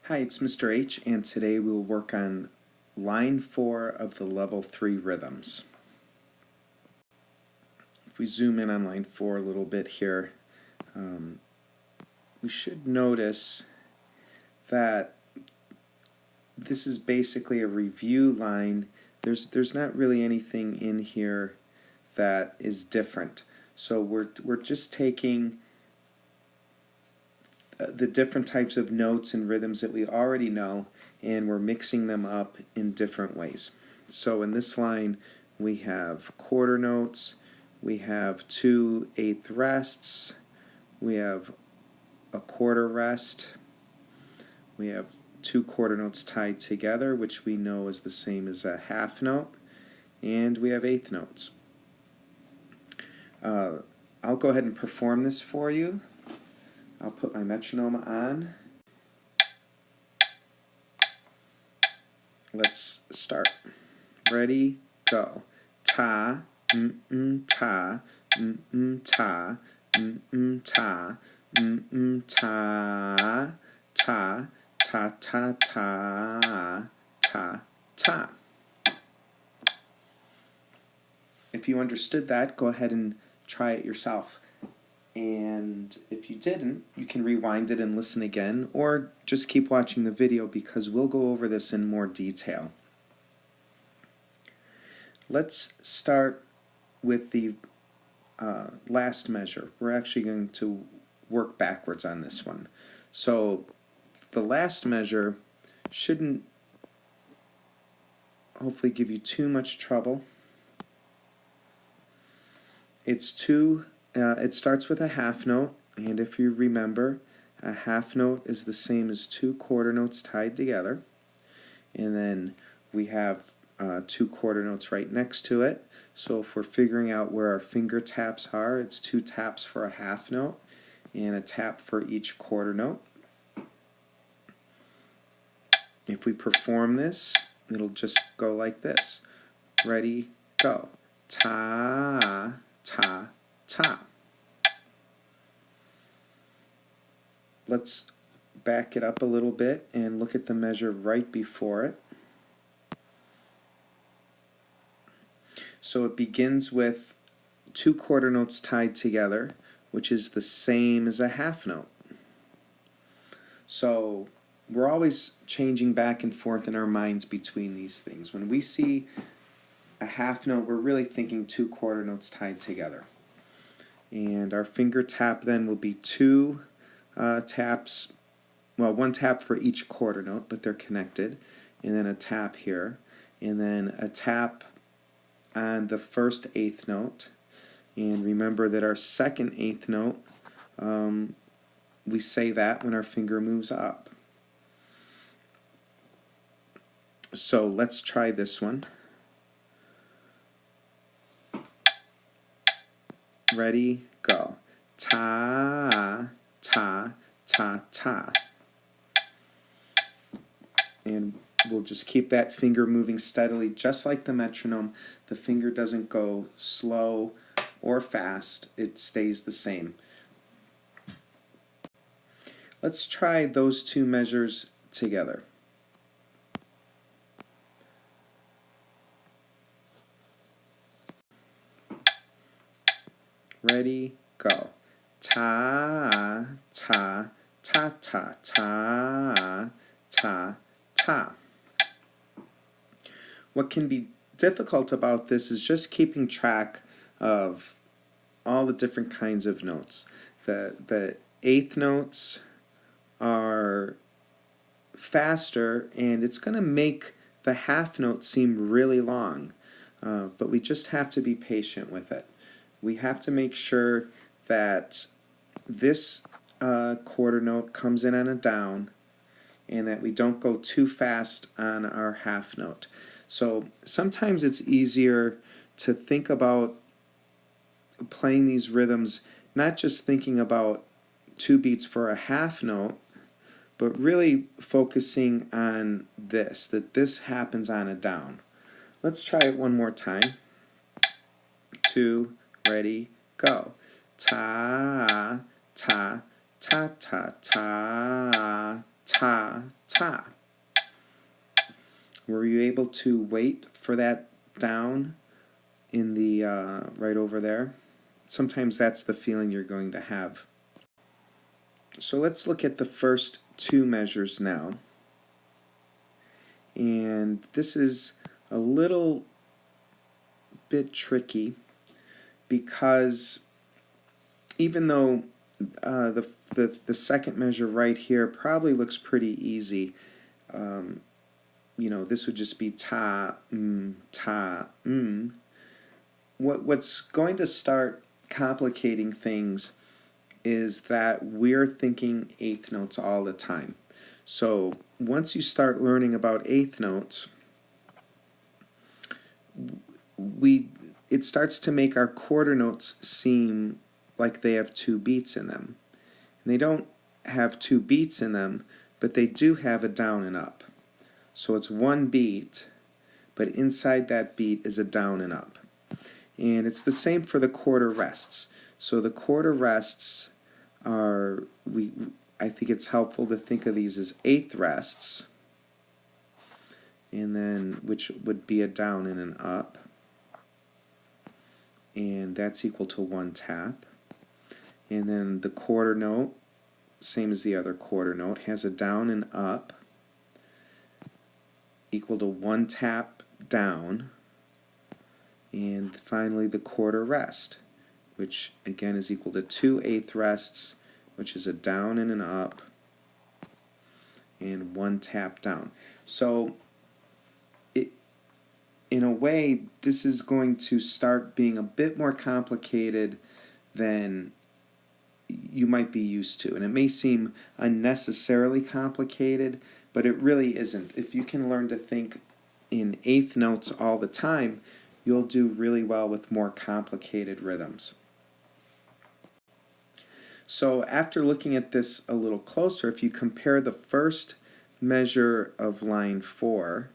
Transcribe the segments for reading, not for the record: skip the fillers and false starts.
Hi, it's Mr. H, and today we'll work on line 4 of the level 3 rhythms. If we zoom in on line 4 a little bit here, we should notice that this is basically a review line. There's not really anything in here that is different. So we're just taking the different types of notes and rhythms that we already know, and we're mixing them up in different ways. So in this line we have quarter notes, we have 2/8 rests, we have a quarter rest, we have 2 quarter notes tied together, which we know is the same as a half note, and we have eighth notes. I'll go ahead and perform this for you. I'll put my metronome on. Let's start. Ready, go. Ta, ta, ta, ta, ta, ta, ta, ta, ta, ta, ta. If you understood that, go ahead and try it yourself. And if you didn't, you can rewind it and listen again, or just keep watching the video because we'll go over this in more detail. Let's start with the last measure. We're actually going to work backwards on this one. So the last measure shouldn't hopefully give you too much trouble. It starts with a half note, and if you remember, a half note is the same as 2 quarter notes tied together. And then we have 2 quarter notes right next to it. So if we're figuring out where our finger taps are, it's 2 taps for a half note and a tap for each quarter note. If we perform this, it'll just go like this. Ready, go. Ta, ta, ta. Let's back it up a little bit and look at the measure right before it. So it begins with 2 quarter notes tied together, which is the same as a half note. So we're always changing back and forth in our minds between these things. When we see a half note, we're really thinking 2 quarter notes tied together. And our finger tap then will be 2 taps, well, 1 tap for each quarter note, but they're connected, and then a tap here, and then a tap on the first eighth note. And remember that our second eighth note, we say that when our finger moves up. So let's try this one. Ready, go. Ta, ta, ta, ta. And we'll just keep that finger moving steadily, just like the metronome. The finger doesn't go slow or fast, it stays the same. Let's try those 2 measures together. Ready, go. Ta, ta, ta, ta, ta, ta, ta. What can be difficult about this is just keeping track of all the different kinds of notes. The eighth notes are faster, and it's going to make the half note seem really long, but we just have to be patient with it. We have to make sure that this quarter note comes in on a down and that we don't go too fast on our half note. So sometimes it's easier to think about playing these rhythms, not just thinking about 2 beats for a half note, but really focusing on this, that this happens on a down. Let's try it one more time. 2, ready, go. Ta, ta, ta, ta, ta, ta, ta, ta. Were you able to wait for that down in the right over there? Sometimes that's the feeling you're going to have. So let's look at the first two measures now. And this is a little bit tricky because even though the second measure right here probably looks pretty easy, you know, this would just be ta, ta, What's going to start complicating things is that we're thinking eighth notes all the time. So once you start learning about eighth notes, it starts to make our quarter notes seem like they have two beats in them. And they don't have two beats in them, but they do have a down and up. So it's one beat, but inside that beat is a down and up. And it's the same for the quarter rests. So the quarter rests are, I think it's helpful to think of these as eighth rests, and then which would be a down and an up, and that's equal to one tap. And then the quarter note, same as the other quarter note, has a down and up equal to one tap down. And finally the quarter rest, which again is equal to two eighth rests, which is a down and an up, and one tap down. So in a way, this is going to start being a bit more complicated than you might be used to. And it may seem unnecessarily complicated, but it really isn't. If you can learn to think in eighth notes all the time, you'll do really well with more complicated rhythms. So after looking at this a little closer, if you compare the first measure of line 4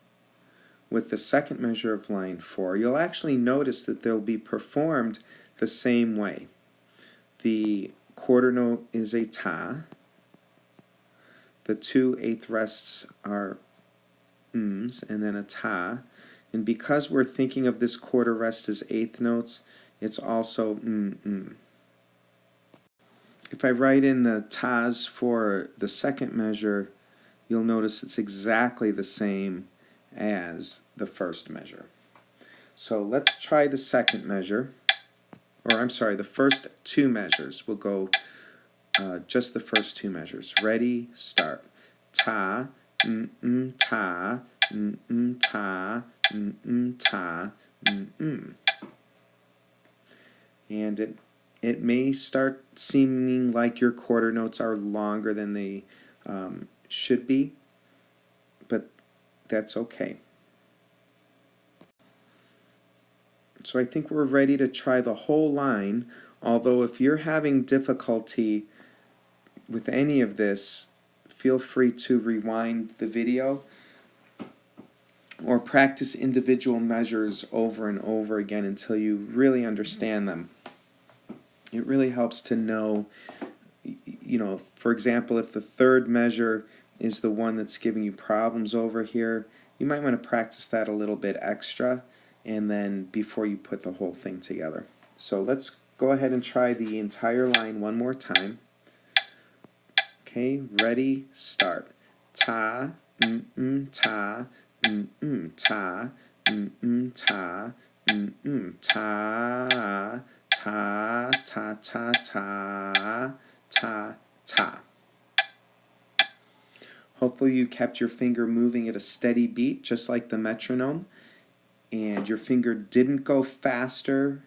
with the second measure of line 4, you'll actually notice that they'll be performed the same way. The quarter note is a ta. The two eighth rests are ms and then a ta. And because we're thinking of this quarter rest as eighth notes, it's also If I write in the tas for the second measure, you'll notice it's exactly the same as the first measure. So let's try the second measure, or I'm sorry, the first two measures. We'll go just the first two measures. Ready, start. Ta, ta, ta, ta, and it may start seeming like your quarter notes are longer than they should be, but that's okay. So I think we're ready to try the whole line, although if you're having difficulty with any of this, feel free to rewind the video or practice individual measures over and over again until you really understand them. It really helps to know, you know, for example, if the third measure is the one that's giving you problems over here, you might want to practice that a little bit extra and then before you put the whole thing together. So let's go ahead and try the entire line one more time. Okay, ready, start. Ta, ta, ta, ta, ta, ta, ta, ta, ta, ta, ta. Hopefully you kept your finger moving at a steady beat, just like the metronome, and your finger didn't go faster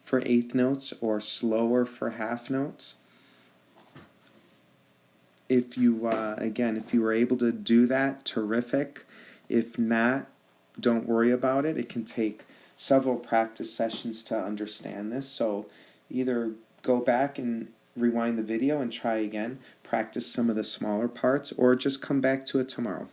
for eighth notes or slower for half notes. If you, again, if you were able to do that, terrific. If not, don't worry about it. It can take several practice sessions to understand this, so either go back and rewind the video and try again, practice some of the smaller parts, or just come back to it tomorrow.